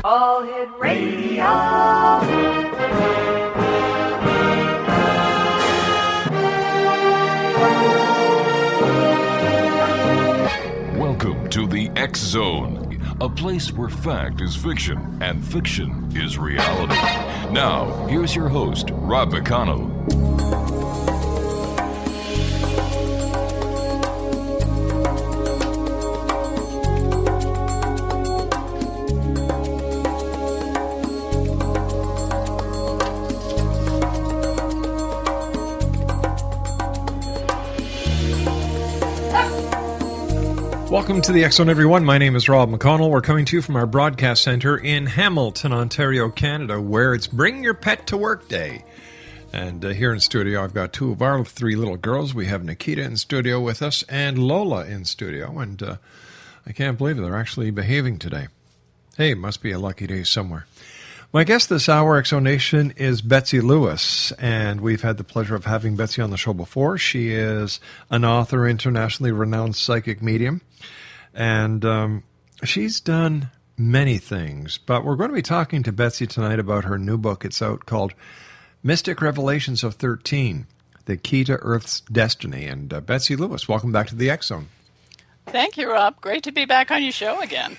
All Hit Radio. Welcome to the X Zone, a place where fact is fiction and fiction is reality. Now, here's your host, Rob McConnell. Welcome to the X Zone, everyone. My name is Rob McConnell. We're coming to you from our broadcast center in Hamilton, Ontario, Canada, where it's Bring Your Pet to Work Day. And here in studio, I've got two of our three little girls. We have Nikita in studio with us and Lola in studio. And I can't believe it. They're actually behaving today. Hey, it must be a lucky day somewhere. My guest this hour, X Zone Nation, is Betsy Lewis, and we've had the pleasure of having Betsy on the show before. She is an author, internationally renowned psychic medium, and she's done many things. But we're going to be talking to Betsy tonight about her new book. It's out called Mystic Revelations of 13, The Key to Earth's Destiny. And Betsy Lewis, welcome back to the X Zone. Thank you, Rob. Great to be back on your show again.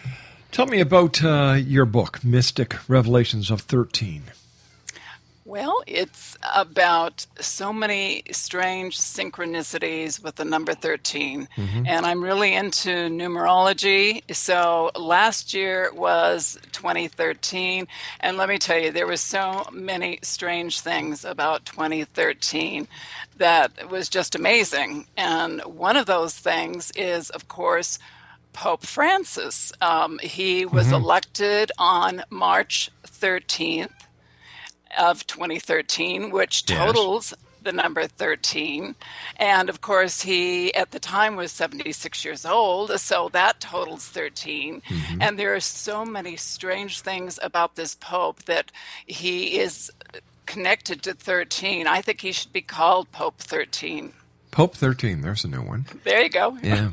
Tell me about your book, Mystic Revelations of 13. Well, it's about so many strange synchronicities with the number 13. Mm-hmm. And I'm really into numerology. So last year was 2013. And let me tell you, there were so many strange things about 2013 that was just amazing. And one of those things is, of course, Pope Francis. He was elected on March 13th of 2013, which totals the number 13. And of course, he at the time was 76 years old, so that totals 13. Mm-hmm. And there are so many strange things about this Pope that he is connected to 13. I think he should be called Pope 13. Pope 13, there's a new one. There you go. Yeah.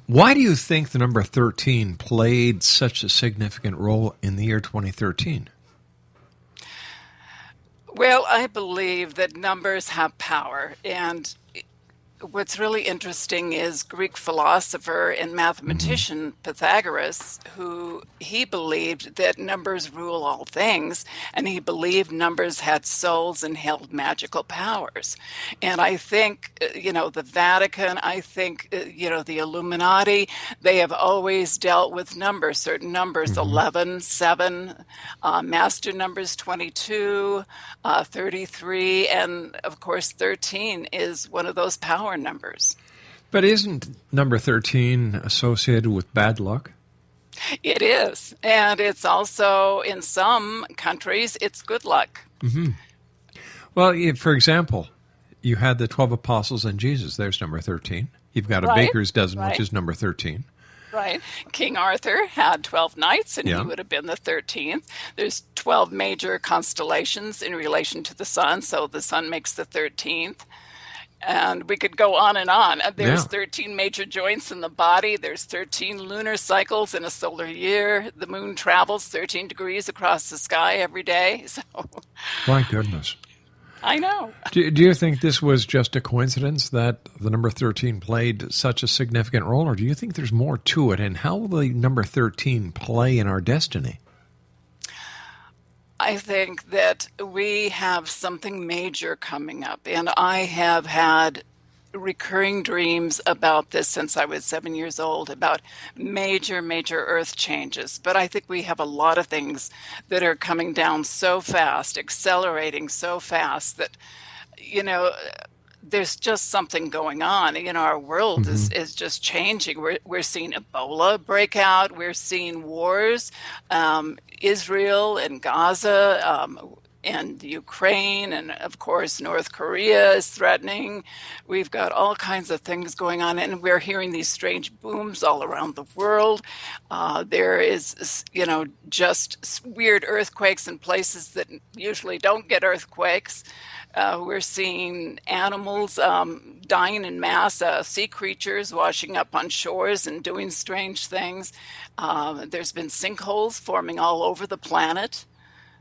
Why do you think the number 13 played such a significant role in the year 2013? Well, I believe that numbers have power, and what's really interesting is Greek philosopher and mathematician Pythagoras, who he believed that numbers rule all things, and he believed numbers had souls and held magical powers. And I think, the Vatican, I think, the Illuminati, they have always dealt with numbers, certain numbers, 11, 7, master numbers 22, 33, and of course 13 is one of those power numbers. But isn't number 13 associated with bad luck? It is. And it's also, in some countries, it's good luck. Mm-hmm. Well, for example, you had the 12 apostles and Jesus. There's number 13. You've got a baker's dozen, which is number 13. Right. King Arthur had 12 knights, and he would have been the 13th. There's 12 major constellations in relation to the sun, so the sun makes the 13th. And we could go on and on. There's 13 major joints in the body. There's 13 lunar cycles in a solar year. The moon travels 13 degrees across the sky every day. So, my goodness. I know. Do you think this was just a coincidence that the number 13 played such a significant role, or do you think there's more to it? And how will the number 13 play in our destiny? I think that we have something major coming up, and I have had recurring dreams about this since I was 7 years old, about major earth changes. But I think we have a lot of things that are coming down so fast, accelerating so fast that, there's just something going on. Our world is just changing. We're seeing Ebola break out. We're seeing wars. Israel and Gaza, and Ukraine, and of course North Korea is threatening. We've got all kinds of things going on, and we're hearing these strange booms all around the world. There is, just weird earthquakes in places that usually don't get earthquakes. We're seeing animals dying in mass, sea creatures washing up on shores and doing strange things. There's been sinkholes forming all over the planet.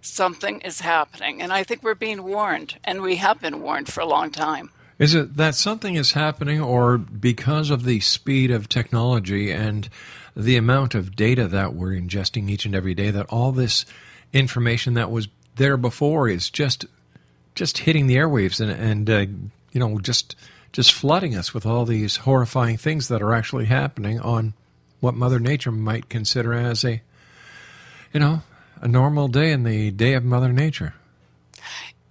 Something is happening, and I think we're being warned, and we have been warned for a long time. Is it that something is happening, or because of the speed of technology and the amount of data that we're ingesting each and every day, that all this information that was there before is just hitting the airwaves and just flooding us with all these horrifying things that are actually happening on what Mother Nature might consider as a normal day in the day of Mother Nature?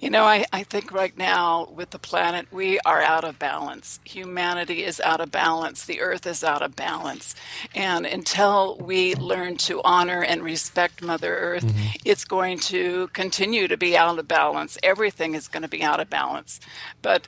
I think right now with the planet, we are out of balance. Humanity is out of balance. The earth is out of balance. And until we learn to honor and respect Mother Earth, it's going to continue to be out of balance. Everything is going to be out of balance. But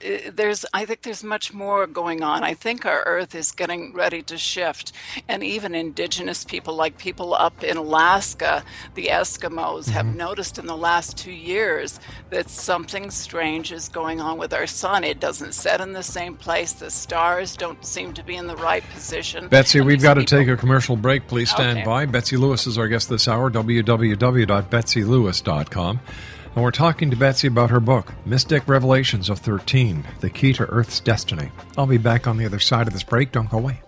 I think there's much more going on. I think our earth is getting ready to shift. And even indigenous people, like people up in Alaska, the Eskimos, have noticed in the last 2 years that something strange is going on with our sun. It doesn't set in the same place. The stars don't seem to be in the right position. Betsy, we've got to take a commercial break. Please stand by. Betsy Lewis is our guest this hour, www.betsylewis.com. And we're talking to Betsy about her book, Mystic Revelations of 13, The Key to Earth's Destiny. I'll be back on the other side of this break. Don't go away.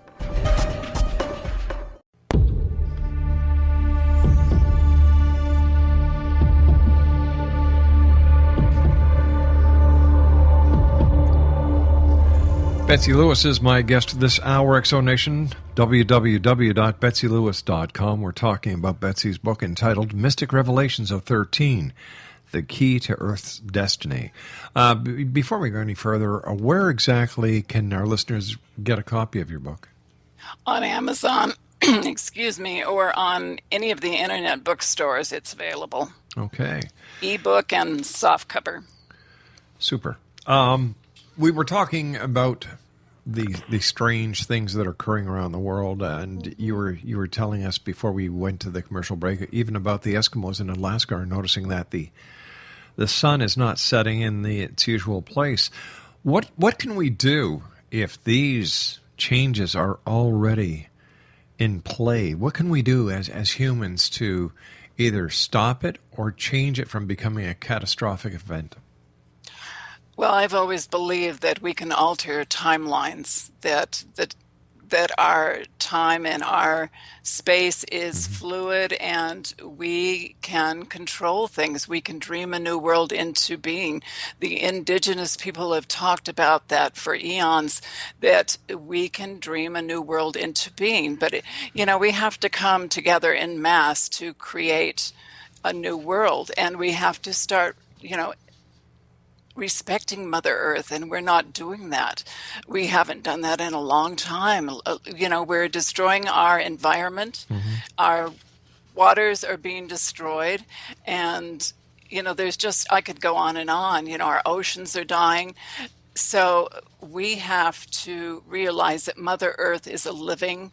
Betsy Lewis is my guest this hour, Exonation, www.betsylewis.com. We're talking about Betsy's book entitled Mystic Revelations of 13, The Key to Earth's Destiny. Before we go any further, where exactly can our listeners get a copy of your book? On Amazon, or on any of the internet bookstores, it's available. Okay. Ebook and softcover. Super. We were talking about the strange things that are occurring around the world, and you were telling us before we went to the commercial break, even about the Eskimos in Alaska are noticing that the sun is not setting in its usual place. What can we do if these changes are already in play? What can we do as humans to either stop it or change it from becoming a catastrophic event? Well, I've always believed that we can alter timelines, that our time and our space is fluid, and we can control things. We can dream a new world into being. The indigenous people have talked about that for eons, that we can dream a new world into being. But, we have to come together en masse to create a new world, and we have to start, respecting Mother Earth, and we're not doing that. We haven't done that in a long time. We're destroying our environment. Our waters are being destroyed, and there's I could go on and on. Our oceans are dying. So we have to realize that Mother Earth is a living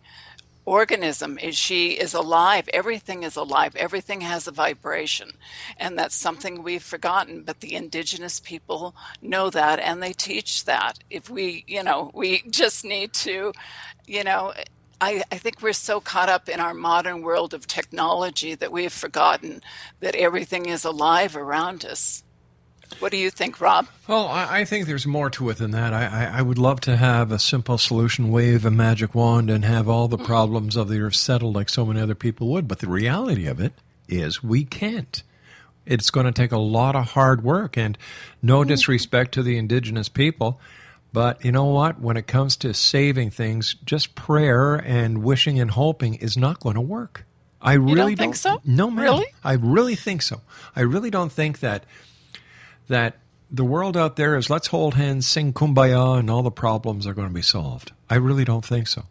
organism. She is alive. Everything is alive. Everything has a vibration. And that's something we've forgotten. But the indigenous people know that, and they teach that. If we just need to, I think we're so caught up in our modern world of technology that we've forgotten that everything is alive around us. What do you think, Rob? Well, I think there's more to it than that. I would love to have a simple solution, wave a magic wand, and have all the problems of the earth settled like so many other people would. But the reality of it is we can't. It's going to take a lot of hard work, and no disrespect to the indigenous people. But you know what? When it comes to saving things, just prayer and wishing and hoping is not going to work. I really don't think so? No, ma'am. Really? I really think so. I really don't think that the world out there is let's hold hands, sing Kumbaya, and all the problems are going to be solved. I really don't think so.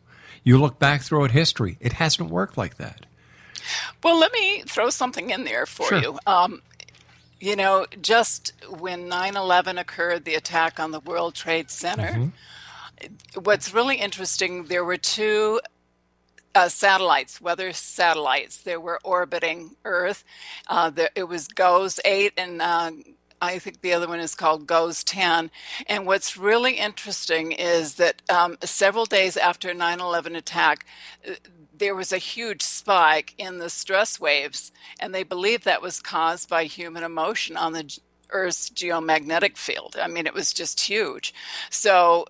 You look back throughout history, it hasn't worked like that. Well, let me throw something in there for Sure. you. Just when 9/11 occurred, the attack on the World Trade Center, what's really interesting, there were two satellites, weather satellites. They were orbiting Earth. It was GOES 8 and I think the other one is called GOES 10. And what's really interesting is that several days after 9/11 attack, there was a huge spike in the stress waves, and they believe that was caused by human emotion on the Earth's geomagnetic field. I mean, it was just huge. So,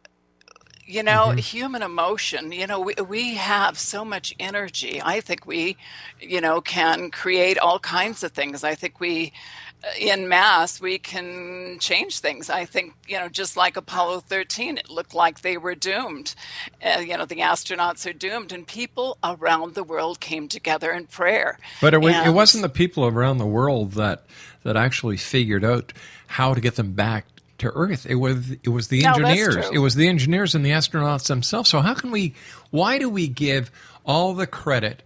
human emotion, we have so much energy. I think we, can create all kinds of things. I think in mass, we can change things. I think, just like Apollo 13, it looked like they were doomed. The astronauts are doomed, and people around the world came together in prayer. But it wasn't the people around the world that actually figured out how to get them back to Earth. It was the engineers. No, that's true. It was the engineers and the astronauts themselves. So why do we give all the credit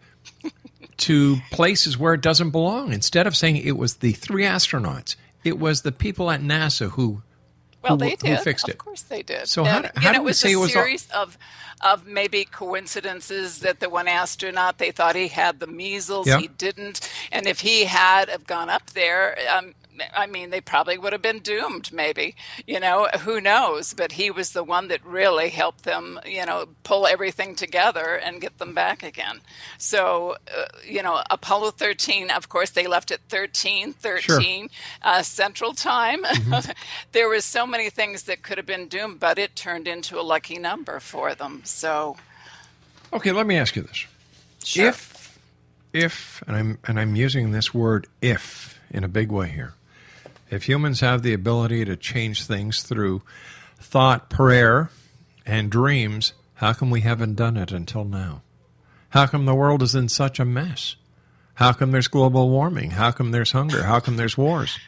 to places where it doesn't belong? Instead of saying it was the 3 astronauts, it was the people at NASA who fixed it. Of course they did. So how do we say it was a series of maybe coincidences that the one astronaut, they thought he had the measles, he didn't, and if he had have gone up there, they probably would have been doomed, maybe, who knows? But he was the one that really helped them, pull everything together and get them back again. So, Apollo 13, of course, they left at 13 Central Time. There was so many things that could have been doomed, but it turned into a lucky number for them. So, okay, let me ask you this. Sure. If, and I'm using this word if in a big way here, if humans have the ability to change things through thought, prayer, and dreams, how come we haven't done it until now? How come the world is in such a mess? How come there's global warming? How come there's hunger? How come there's wars?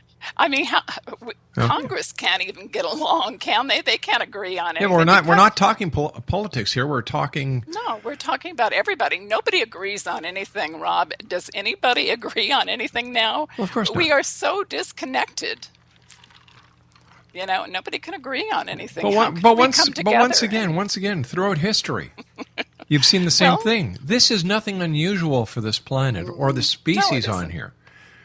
Congress can't even get along, can they? They can't agree on anything. Yeah, we're not talking politics here. We're talking... No, we're talking about everybody. Nobody agrees on anything, Rob. Does anybody agree on anything now? Well, of course not. We are so disconnected. Nobody can agree on anything. But once again, throughout history, you've seen the same thing. This is nothing unusual for this planet or the species on here.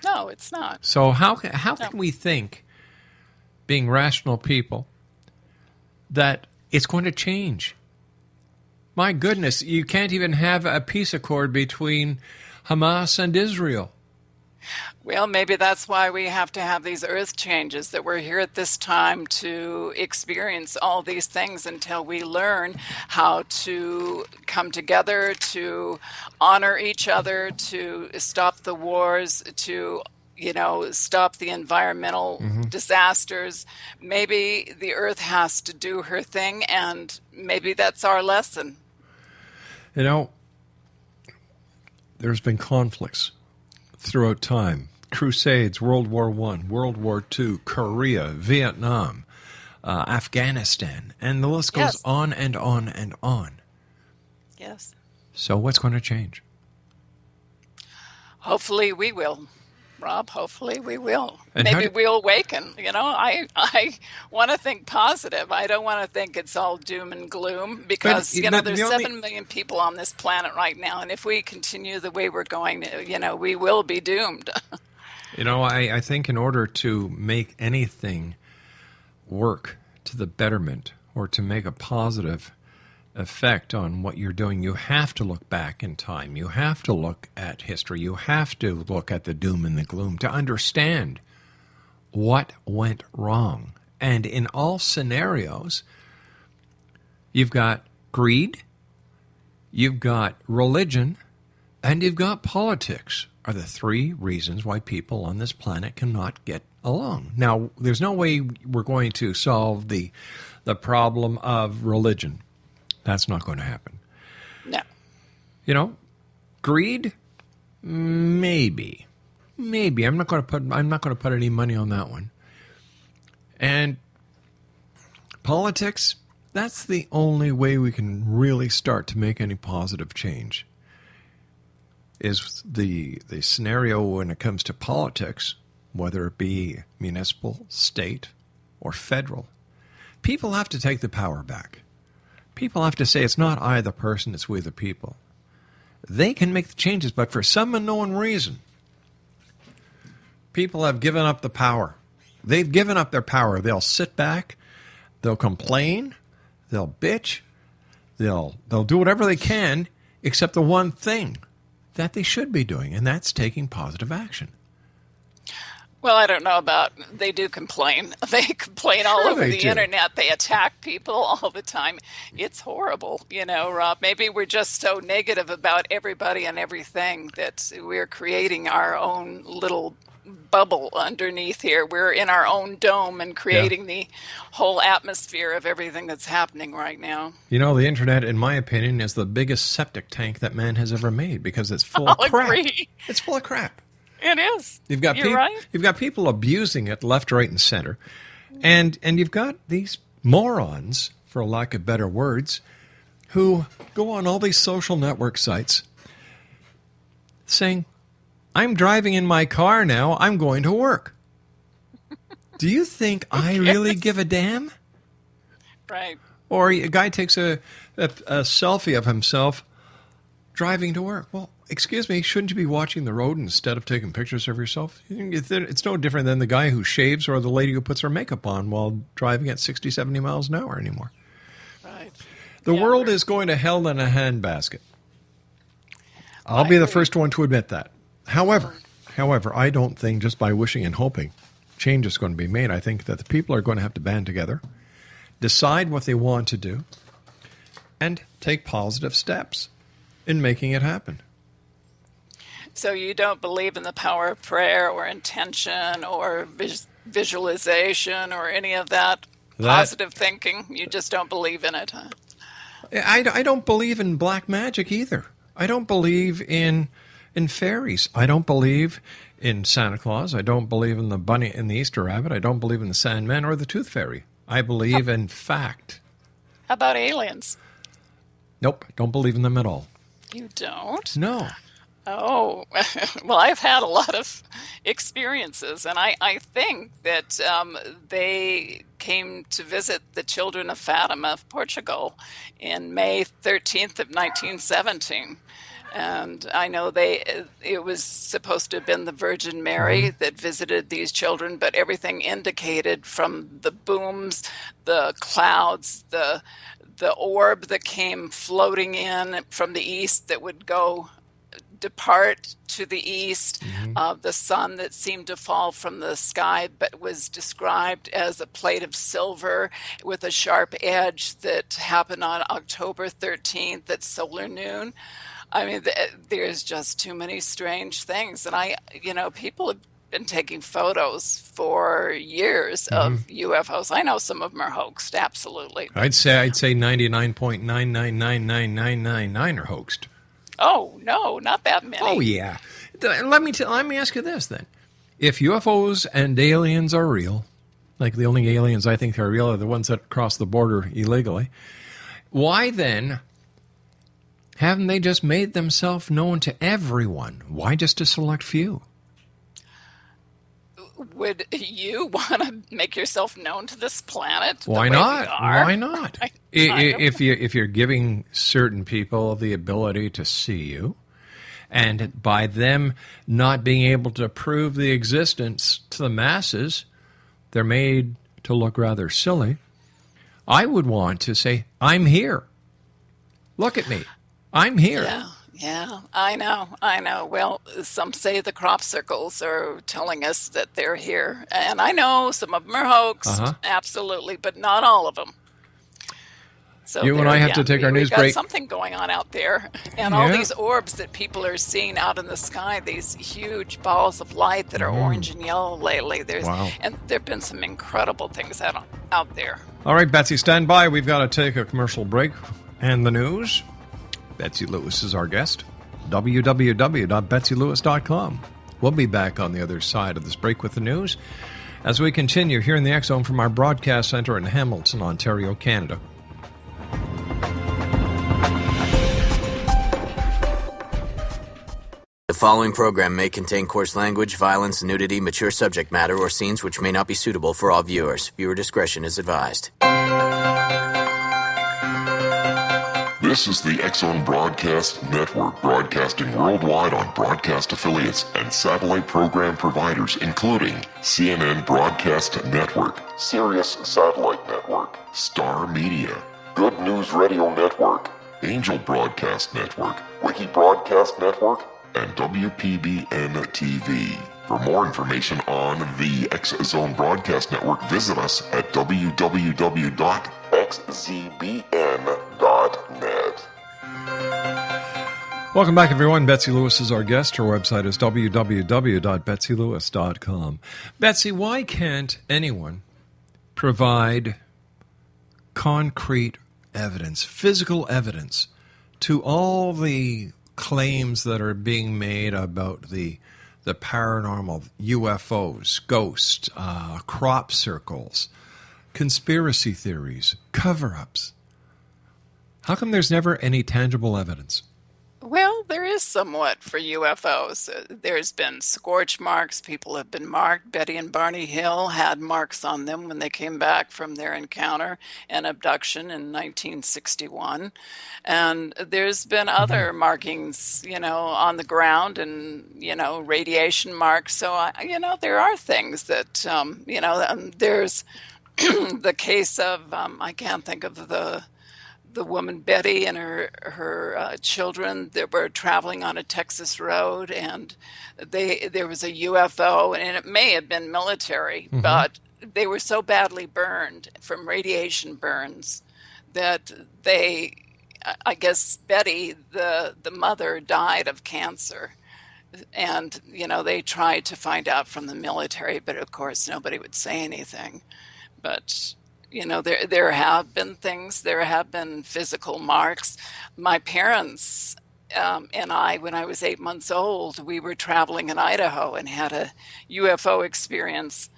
No, it's not. So how can we think, being rational people, that it's going to change? My goodness, you can't even have a peace accord between Hamas and Israel. Well, maybe that's why we have to have these earth changes, that we're here at this time to experience all these things until we learn how to come together, to honor each other, to stop the wars, to stop the environmental disasters. Maybe the earth has to do her thing, and maybe that's our lesson. There's been conflicts throughout time. Crusades, World War I, World War II, Korea, Vietnam, Afghanistan, and the list goes on and on and on. Yes. So what's going to change? Hopefully we will, Rob. Hopefully we will. And maybe we'll awaken. I want to think positive. I don't want to think it's all doom and gloom, because there's 7 million people on this planet right now, and if we continue the way we're going, we will be doomed. I think in order to make anything work to the betterment or to make a positive effect on what you're doing, you have to look back in time. You have to look at history. You have to look at the doom and the gloom to understand what went wrong. And in all scenarios, you've got greed, you've got religion, and you've got politics are the 3 reasons why people on this planet cannot get along. Now, there's no way we're going to solve the problem of religion. That's not going to happen. No. Greed? Maybe. I'm not going to put any money on that one. And politics? That's the only way we can really start to make any positive change. Is the scenario when it comes to politics whether it be municipal, state, or federal, people have to take the power back. People have to say it's not I, the person, it's we, the people. They can make the changes, but for some unknown reason, people have given up the power. They've given up their power. They'll sit back, they'll complain, they'll bitch, they'll do whatever they can, except the one thing that they should be doing, and that's taking positive action. Well, I don't know about, they do complain. They complain all over the internet. They attack people all the time. It's horrible, Rob. Maybe we're just so negative about everybody and everything that we're creating our own little bubble underneath here. We're in our own dome and creating the whole atmosphere of everything that's happening right now. The internet, in my opinion, is the biggest septic tank that man has ever made because it's full of crap. Agree. It's full of crap. It is. You're right. You've got people abusing it left, right, and center. And you've got these morons, for lack of better words, who go on all these social network sites saying, I'm driving in my car now, I'm going to work. Do you think I really give a damn? Right. Or a guy takes a selfie of himself driving to work. Well, excuse me, shouldn't you be watching the road instead of taking pictures of yourself? It's no different than the guy who shaves or the lady who puts her makeup on while driving at 60, 70 miles an hour anymore. Right. The world is going to hell in a handbasket. I'll be the first one to admit that. However, I don't think just by wishing and hoping change is going to be made. I think that the people are going to have to band together, decide what they want to do, and take positive steps in making it happen. So you don't believe in the power of prayer or intention or visualization or any of that positive thinking? You just don't believe in it, huh? I don't believe in black magic either. I don't believe in fairies. I don't believe in Santa Claus. I don't believe in the bunny and the Easter rabbit. I don't believe in the Sandman or the Tooth Fairy. I believe in fact. How about aliens? Nope, don't believe in them at all. You don't? No. Oh, well, I've had a lot of experiences, and I think that they came to visit the children of Fatima of Portugal in May 13th of 1917. And I know it was supposed to have been the Virgin Mary that visited these children, but everything indicated from the booms, the clouds, the orb that came floating in from the east that would depart to the east, the sun that seemed to fall from the sky, but was described as a plate of silver with a sharp edge that happened on October 13th at solar noon. I mean, there's just too many strange things. And people have been taking photos for years of UFOs. I know some of them are hoaxed, absolutely. I'd say 99.9999999 are hoaxed. Oh, no, not that many. Oh, yeah. Let me ask you this, then. If UFOs and aliens are real, like the only aliens I think are real are the ones that cross the border illegally, why then haven't they just made themselves known to everyone? Why just a select few? Would you want to make yourself known to this planet? Why not? Why not? If you're giving certain people the ability to see you, and by them not being able to prove the existence to the masses, they're made to look rather silly. I would want to say, I'm here. Look at me. I'm here. Yeah, I know. Well, some say the crop circles are telling us that they're here. And I know some of them are hoaxed, absolutely, but not all of them. So you and I have to take our news break. We've got something going on out there. And all these orbs that people are seeing out in the sky, these huge balls of light that are orange and yellow lately. And there have been some incredible things out there. All right, Betsy, stand by. We've got to take a commercial break and the news. Betsy Lewis is our guest. www.betsylewis.com. We'll be back on the other side of this break with the news as we continue here in the X Zone from our broadcast center in Hamilton, Ontario, Canada. The following program may contain coarse language, violence, nudity, mature subject matter, or scenes which may not be suitable for all viewers. Viewer discretion is advised. This is the X-Zone Broadcast Network, broadcasting worldwide on broadcast affiliates and satellite program providers, including CNN Broadcast Network, Sirius Satellite Network, Star Media, Good News Radio Network, Angel Broadcast Network, Wiki Broadcast Network, and WPBN TV. For more information on the X-Zone Broadcast Network, visit us at www.xzbn.net. Welcome back, everyone. Betsy Lewis is our guest. Her website is www.betsylewis.com. Betsy, why can't anyone provide concrete evidence, physical evidence, to all the claims that are being made about the paranormal, UFOs, ghosts, crop circles, conspiracy theories, cover-ups? How come there's never any tangible evidence? Well, there is somewhat for UFOs. There's been scorch marks. People have been marked. Betty and Barney Hill had marks on them when they came back from their encounter and abduction in 1961. And there's been other markings, on the ground and, radiation marks. So, there are things that, there's the case of, I can't think of the woman Betty and her children that were traveling on a Texas road, and there was a UFO, and it may have been military, but they were so badly burned from radiation burns that I guess Betty, the mother, died of cancer. And, they tried to find out from the military, but of course nobody would say anything. But there have been things, there have been physical marks. My parents and I, when I was 8 months old, we were traveling in Idaho and had a UFO experience.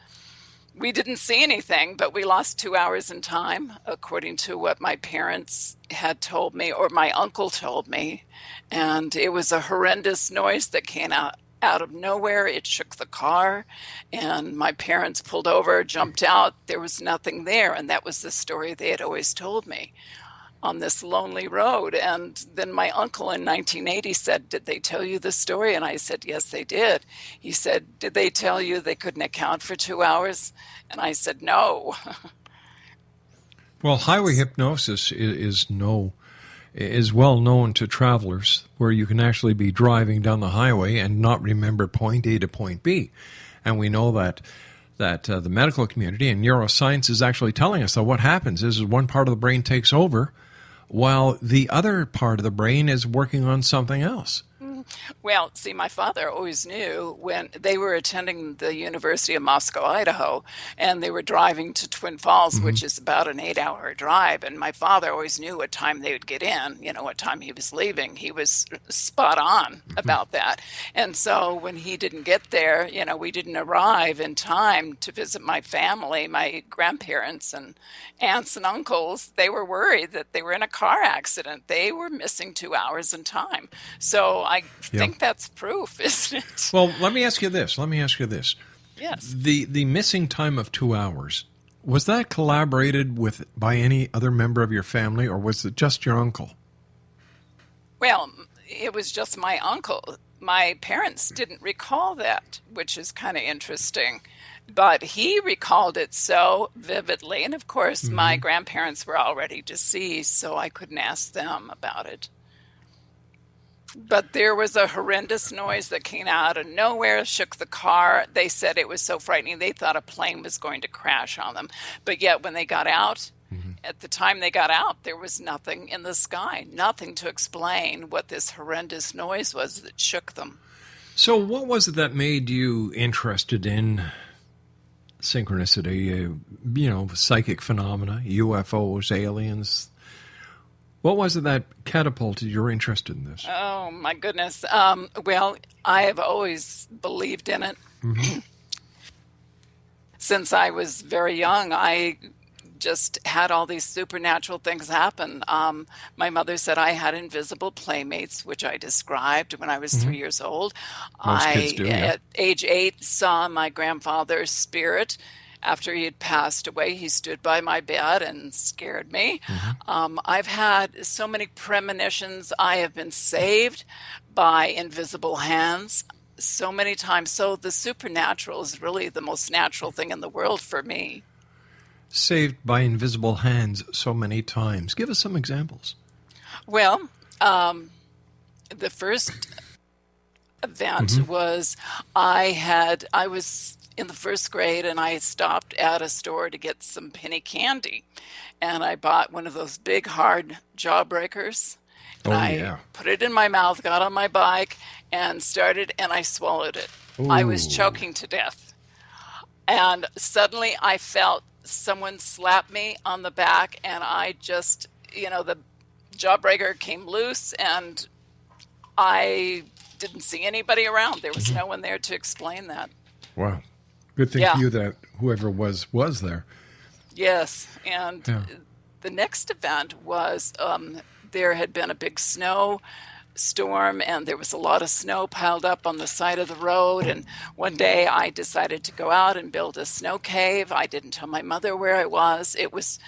We didn't see anything, but we lost 2 hours in time, according to what my parents had told me, or my uncle told me. And it was a horrendous noise that came out of nowhere. It shook the car, and my parents pulled over, jumped out. There was nothing there, and that was the story they had always told me on this lonely road. And then my uncle in 1980 said, "Did they tell you the story?" And I said, "Yes, they did." He said, "Did they tell you they couldn't account for 2 hours?" And I said, "No." Well, highway hypnosis is well known to travelers, where you can actually be driving down the highway and not remember point A to point B. And we know that the medical community and neuroscience is actually telling us that what happens is one part of the brain takes over while the other part of the brain is working on something else. Well, see, my father always knew when they were attending the University of Moscow, Idaho, and they were driving to Twin Falls, which is about an 8-hour drive. And my father always knew what time they would get in, what time he was leaving. He was spot on about that. And so when he didn't get there, we didn't arrive in time to visit my family, my grandparents and aunts and uncles. They were worried that they were in a car accident. They were missing 2 hours in time. So I think that's proof, isn't it? Well, let me ask you this. Yes. The missing time of 2 hours, was that collaborated with by any other member of your family, or was it just your uncle? Well, it was just my uncle. My parents didn't recall that, which is kind of interesting. But he recalled it so vividly. And of course, my grandparents were already deceased, so I couldn't ask them about it. But there was a horrendous noise that came out of nowhere, shook the car. They said it was so frightening. They thought a plane was going to crash on them. But yet when they got out, at the time they got out, there was nothing in the sky, nothing to explain what this horrendous noise was that shook them. So what was it that made you interested in synchronicity, psychic phenomena, UFOs, aliens? What was it that catapulted your interest in this? Oh, my goodness. Well, I have always believed in it. Since I was very young, I just had all these supernatural things happen. My mother said I had invisible playmates, which I described when I was 3 years old. Most kids do, yeah. At age 8, saw my grandfather's spirit. After he had passed away, he stood by my bed and scared me. I've had so many premonitions. I have been saved by invisible hands so many times. So the supernatural is really the most natural thing in the world for me. Saved by invisible hands so many times. Give us some examples. Well, the first event was I was in the first grade, and I stopped at a store to get some penny candy, and I bought one of those big hard jawbreakers, and I put it in my mouth, got on my bike, and started, and I swallowed it. Ooh. I was choking to death, and suddenly I felt someone slap me on the back, and I just, the jawbreaker came loose, and I didn't see anybody around. There was no one there to explain that. Wow. Good thing for you that whoever was there. Yes. And the next event was there had been a big snow storm, and there was a lot of snow piled up on the side of the road. And one day I decided to go out and build a snow cave. I didn't tell my mother where I was. It was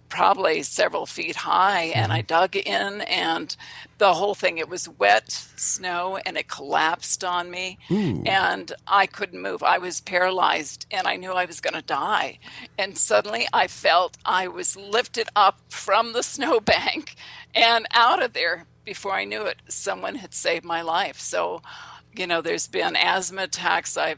probably several feet high, and I dug in, and the whole thing, it was wet snow, and it collapsed on me. And I couldn't move. I was paralyzed, and I knew I was going to die. And suddenly I felt I was lifted up from the snowbank and out of there. Before I knew it, someone had saved my life. So, there's been asthma attacks. I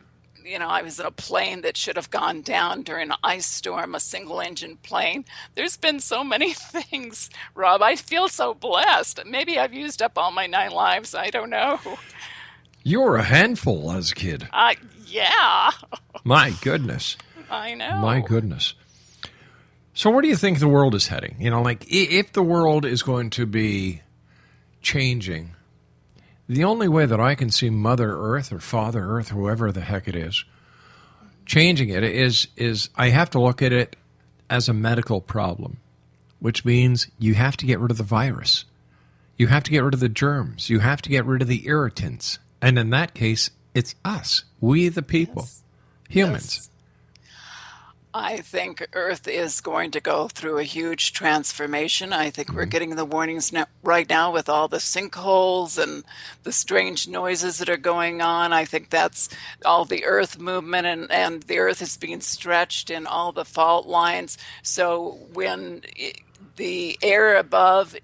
was in a plane that should have gone down during an ice storm, a single-engine plane. There's been so many things, Rob. I feel so blessed. Maybe I've used up all my 9 lives. I don't know. You were a handful as a kid. Yeah. My goodness. I know. My goodness. So where do you think the world is heading? If the world is going to be changing, the only way that I can see Mother Earth or Father Earth, whoever the heck it is, changing it is I have to look at it as a medical problem, which means you have to get rid of the virus. You have to get rid of the germs. You have to get rid of the irritants. And in that case, it's us, we the people, humans. Yes. I think Earth is going to go through a huge transformation. I think we're getting the warnings right now with all the sinkholes and the strange noises that are going on. I think that's all the Earth movement, and the Earth is being stretched in all the fault lines. So when the air above,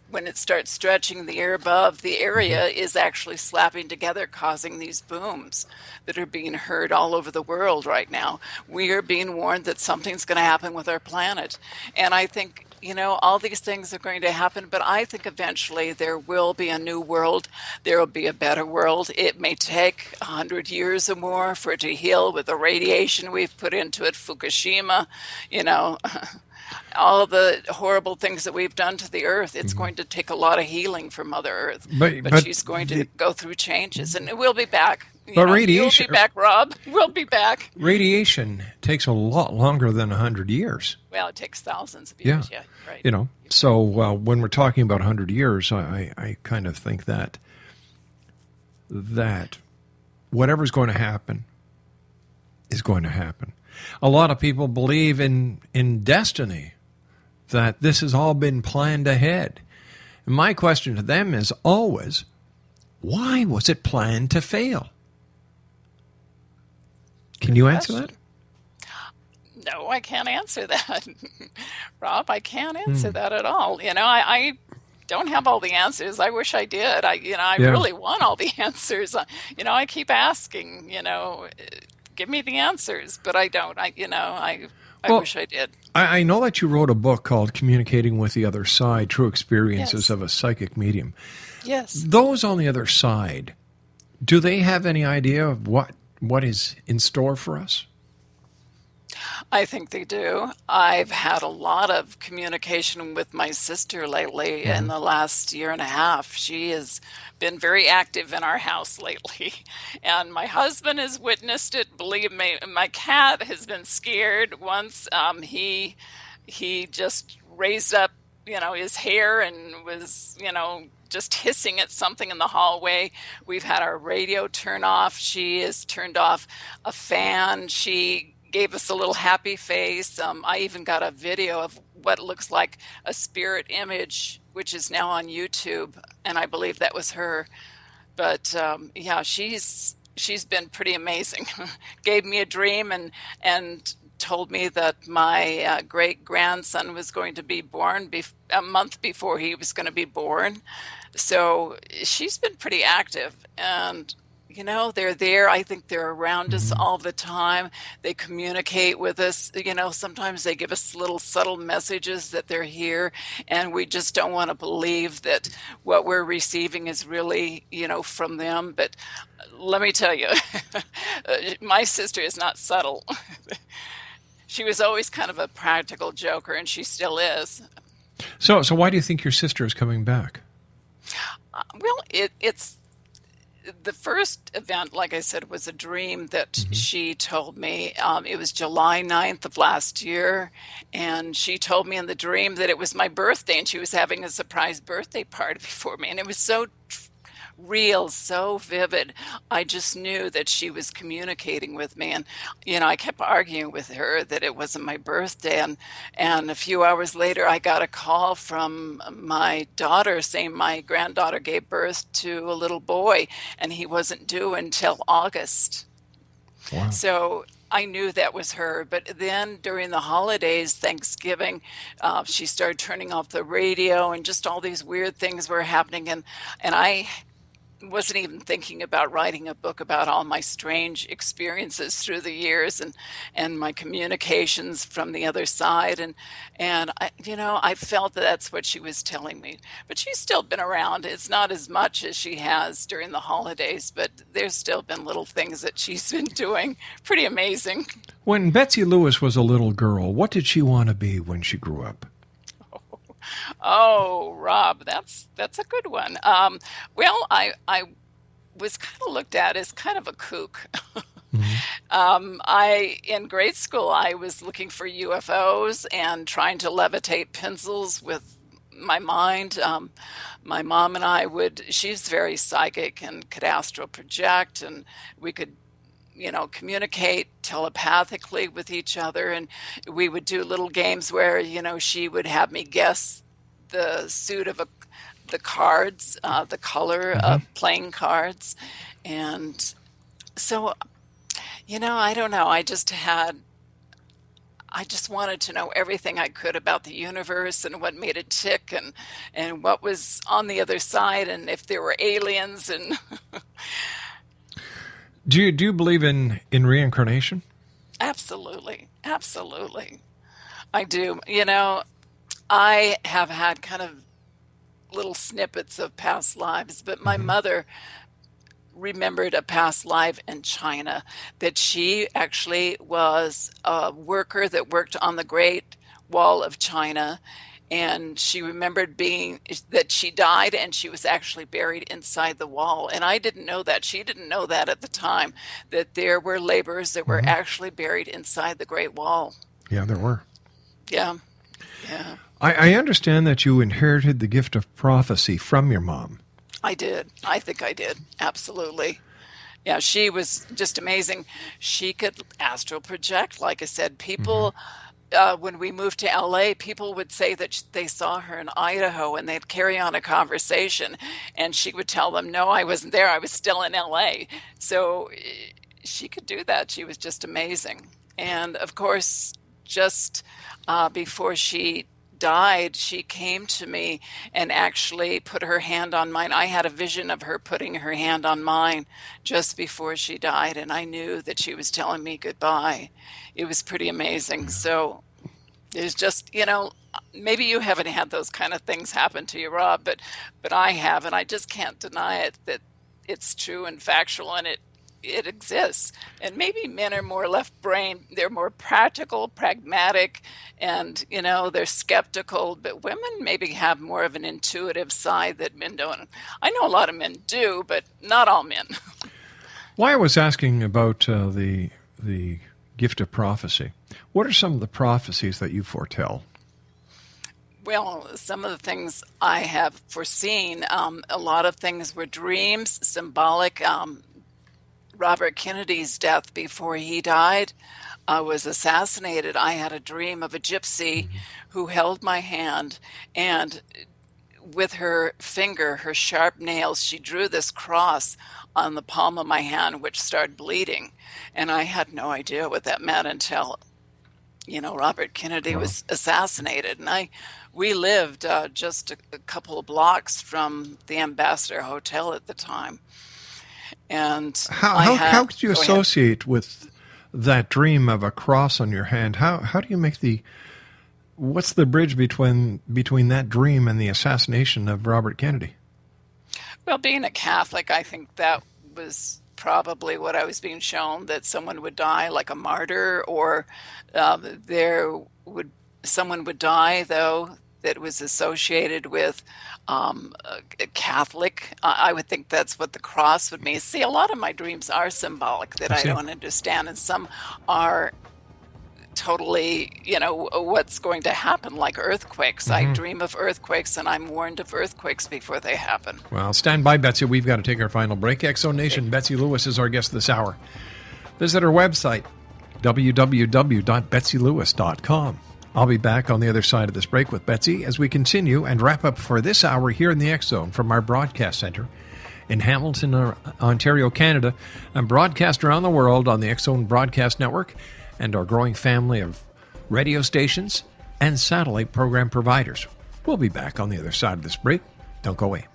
when it starts stretching the air above, the area is actually slapping together, causing these booms that are being heard all over the world right now. We are being warned that something's going to happen with our planet. And I think, all these things are going to happen, but I think eventually there will be a new world. There will be a better world. It may take 100 years or more for it to heal with the radiation we've put into it, Fukushima, all the horrible things that we've done to the Earth. It's going to take a lot of healing for Mother Earth. But she's going to go through changes, and we'll be back. Radiation... We'll be back, Rob. We'll be back. Radiation takes a lot longer than 100 years. Well, it takes thousands of years, yeah right. So when we're talking about 100 years, I kind of think that whatever's going to happen is going to happen. A lot of people believe in destiny, that this has all been planned ahead. And my question to them is always, why was it planned to fail? Can you answer that? No, I can't answer that. Rob, I can't answer that at all. I don't have all the answers. I wish I did. I really want all the answers. I keep asking, give me the answers, but I don't. I wish I did. I know that you wrote a book called Communicating with the Other Side, True Experiences of a Psychic Medium. Yes. Those on the other side, do they have any idea of what is in store for us? I think they do. I've had a lot of communication with my sister lately in the last year and a half. She has been very active in our house lately. And my husband has witnessed it. Believe me, my cat has been scared once. He just raised up, his hair and was, just hissing at something in the hallway. We've had our radio turn off. She has turned off a fan. She gave us a little happy face. I even got a video of what looks like a spirit image, which is now on YouTube, and I believe that was her. But yeah, she's been pretty amazing. Gave me a dream and told me that my great grandson was going to be born a month before he was going to be born. So she's been pretty active, and they're there. I think they're around us all the time. They communicate with us. Sometimes they give us little subtle messages that they're here, and we just don't want to believe that what we're receiving is really, from them. But let me tell you, my sister is not subtle. She was always kind of a practical joker, and she still is. So why do you think your sister is coming back? Well, it's the first event, like I said, was a dream that she told me. It was July 9th of last year, and she told me in the dream that it was my birthday, and she was having a surprise birthday party for me, and it was so real, so vivid. I just knew that she was communicating with me, and I kept arguing with her that it wasn't my birthday, and a few hours later I got a call from my daughter saying my granddaughter gave birth to a little boy, and he wasn't due until August. Wow. So I knew that was her. But then during the holidays, Thanksgiving, she started turning off the radio, and just all these weird things were happening, and I wasn't even thinking about writing a book about all my strange experiences through the years and my communications from the other side. And I felt that that's what she was telling me. But she's still been around. It's not as much as she has during the holidays, but there's still been little things that she's been doing. Pretty amazing. When Betsy Lewis was a little girl, what did she want to be when she grew up? Oh, Rob, that's a good one. Well, I was kind of looked at as kind of a kook. In grade school, I was looking for UFOs and trying to levitate pencils with my mind. My mom and she's very psychic and could astral project, and we could communicate telepathically with each other. And we would do little games where, she would have me guess the suit of the cards, the color of playing cards. And so, I don't know. I just wanted to know everything I could about the universe and what made it tick and what was on the other side and if there were aliens and Do you believe in reincarnation? Absolutely. Absolutely. I do. I have had kind of little snippets of past lives, but my mother remembered a past life in China, that she actually was a worker that worked on the Great Wall of China. And she remembered that she died and she was actually buried inside the wall. And I didn't know that. She didn't know that at the time, that there were laborers that were actually buried inside the Great Wall. Yeah, there were. Yeah. Yeah. I understand that you inherited the gift of prophecy from your mom. I did. I think I did. Absolutely. Yeah, she was just amazing. She could astral project. Like I said, people... when we moved to LA, people would say that they saw her in Idaho and they'd carry on a conversation and she would tell them, no, I wasn't there. I was still in LA. So she could do that. She was just amazing. And of course, just before she died, she came to me and actually put her hand on mine. I had a vision of her putting her hand on mine just before she died, and I knew that she was telling me goodbye. It was pretty amazing. So there's just, maybe you haven't had those kind of things happen to you, Rob, but I have, and I just can't deny it, that it's true and factual, and it exists. And maybe men are more left brain. They're more practical, pragmatic, and, they're skeptical. But women maybe have more of an intuitive side that men don't. I know a lot of men do, but not all men. Why I was asking about the gift of prophecy. What are some of the prophecies that you foretell? Well, some of the things I have foreseen, a lot of things were dreams, symbolic. Robert Kennedy's death before he died was assassinated. I had a dream of a gypsy who held my hand, and with her finger, her sharp nails, she drew this cross on the palm of my hand, which started bleeding. And I had no idea what that meant until, Robert Kennedy was assassinated. And we lived just a couple of blocks from the Ambassador Hotel at the time. And how could you associate with that dream of a cross on your hand? How do you make what's the bridge between that dream and the assassination of Robert Kennedy? Well, being a Catholic, I think that was probably what I was being shown, that someone would die like a martyr, or someone would die, though, that was associated with a Catholic. I would think that's what the cross would mean. See, a lot of my dreams are symbolic that I don't understand, and some are totally, what's going to happen, like earthquakes. I dream of earthquakes, and I'm warned of earthquakes before they happen. Well, stand by, Betsy. We've got to take our final break. X Zone Nation, Betsy Lewis is our guest this hour. Visit our website, www.betsylewis.com. I'll be back on the other side of this break with Betsy as we continue and wrap up for this hour here in the X Zone from our broadcast center in Hamilton, Ontario, Canada, and broadcast around the world on the X Zone Broadcast Network and our growing family of radio stations and satellite program providers. We'll be back on the other side of this break. Don't go away.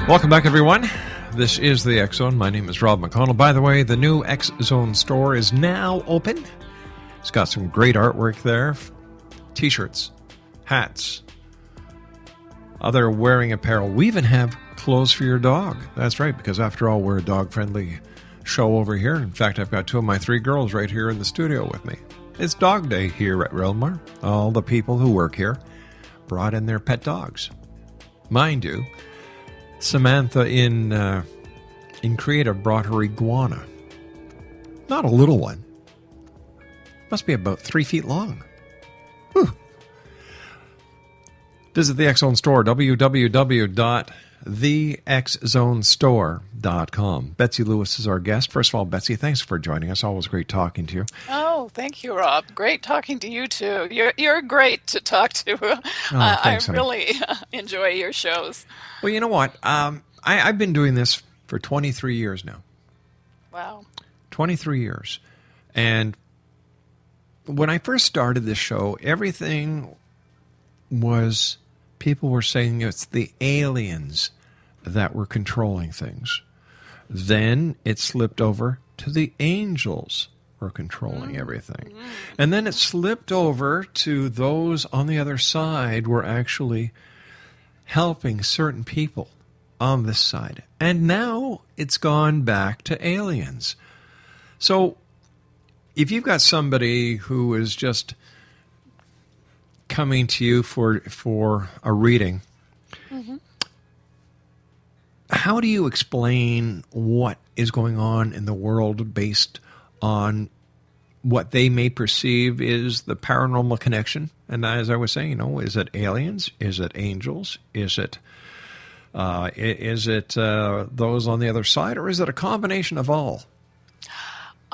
Welcome back, everyone. This is the X Zone. My name is Rob McConnell. By the way, the new X Zone store is now open. It's got some great artwork there. T-shirts, hats, other wearing apparel. We even have clothes for your dog. That's right, because after all, we're a dog-friendly show over here. In fact, I've got two of my three girls right here in the studio with me. It's dog day here at rel-mar. All the people who work here brought in their pet dogs. Mind you, Samantha in Creative brought her iguana. Not a little one. Must be about 3 feet long. Whew. Visit the X Zone store, www.thexzonestore.com. Betsy Lewis is our guest. First of all, Betsy, thanks for joining us. Always great talking to you. Oh, thank you, Rob. Great talking to you, too. You're great to talk to. Thanks, I really enjoy your shows. Well, you know what? I've been doing this for 23 years now. Wow. 23 years. And when I first started this show, everything was, people were saying it's the aliens that were controlling things. Then it slipped over to the angels were controlling everything. And then it slipped over to those on the other side were actually helping certain people on this side. And now it's gone back to aliens. So if you've got somebody who is just coming to you for a reading, how do you explain what is going on in the world based on what they may perceive is the paranormal connection? And as I was saying, is it aliens? Is it angels? Is it those on the other side? Or is it a combination of all?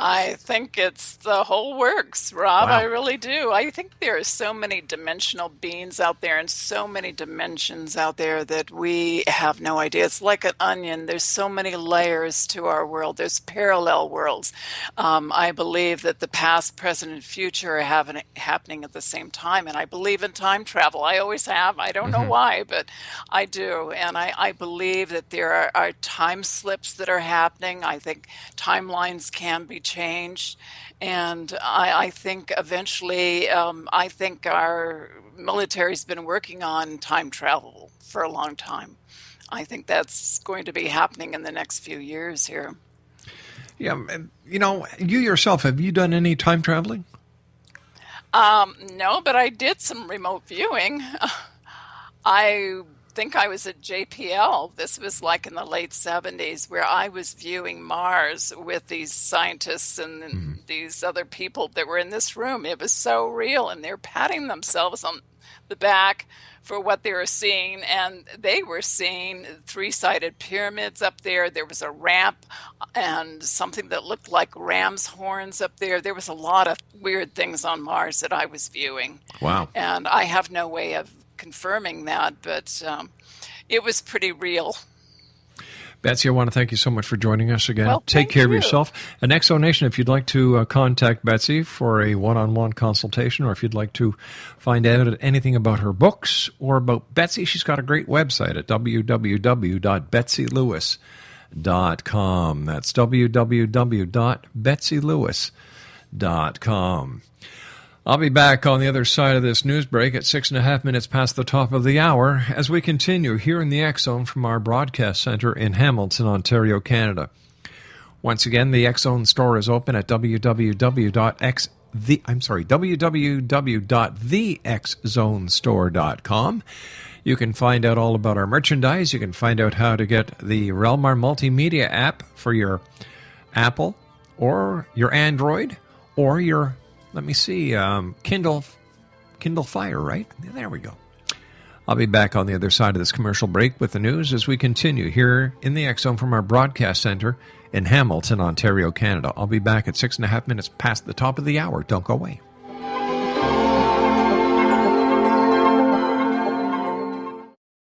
I think it's the whole works, Rob. Wow. I really do. I think there are so many dimensional beings out there and so many dimensions out there that we have no idea. It's like an onion. There's so many layers to our world. There's parallel worlds. I believe that the past, present, and future are happening at the same time. And I believe in time travel. I always have. I don't know why, but I do. And I believe that there are time slips that are happening. I think timelines can be changed. And I think eventually, I think our military's been working on time travel for a long time. I think that's going to be happening in the next few years here. Yeah, you know, you yourself, have you done any time traveling? No, but I did some remote viewing. I think I was at JPL. This was like in the late 70s, where I was viewing Mars with these scientists and these other people that were in this room. It was so real, and they're patting themselves on the back for what they were seeing, and they were seeing three-sided pyramids up there. There was a ramp and something that looked like ram's horns up there. There was a lot of weird things on Mars that I was viewing. Wow. And I have no way of confirming that, but it was pretty real. Betsy, I want to thank you so much for joining us again. Well, Take care of you. yourself. And Exonation, if you'd like to contact Betsy for a one-on-one consultation, or if you'd like to find out anything about her books or about Betsy, she's got a great website at www.betsylewis.com. That's www.betsylewis.com. I'll be back on the other side of this news break at 6.5 minutes past the top of the hour as we continue here in the X Zone from our broadcast center in Hamilton, Ontario, Canada. Once again, the X Zone store is open at www.thexzonestore.com. You can find out all about our merchandise. You can find out how to get the rel-mar multimedia app for your Apple or your Android or your Kindle Fire, right? There we go. I'll be back on the other side of this commercial break with the news as we continue here in the X Zone from our broadcast center in Hamilton, Ontario, Canada. I'll be back at 6.5 minutes past the top of the hour. Don't go away.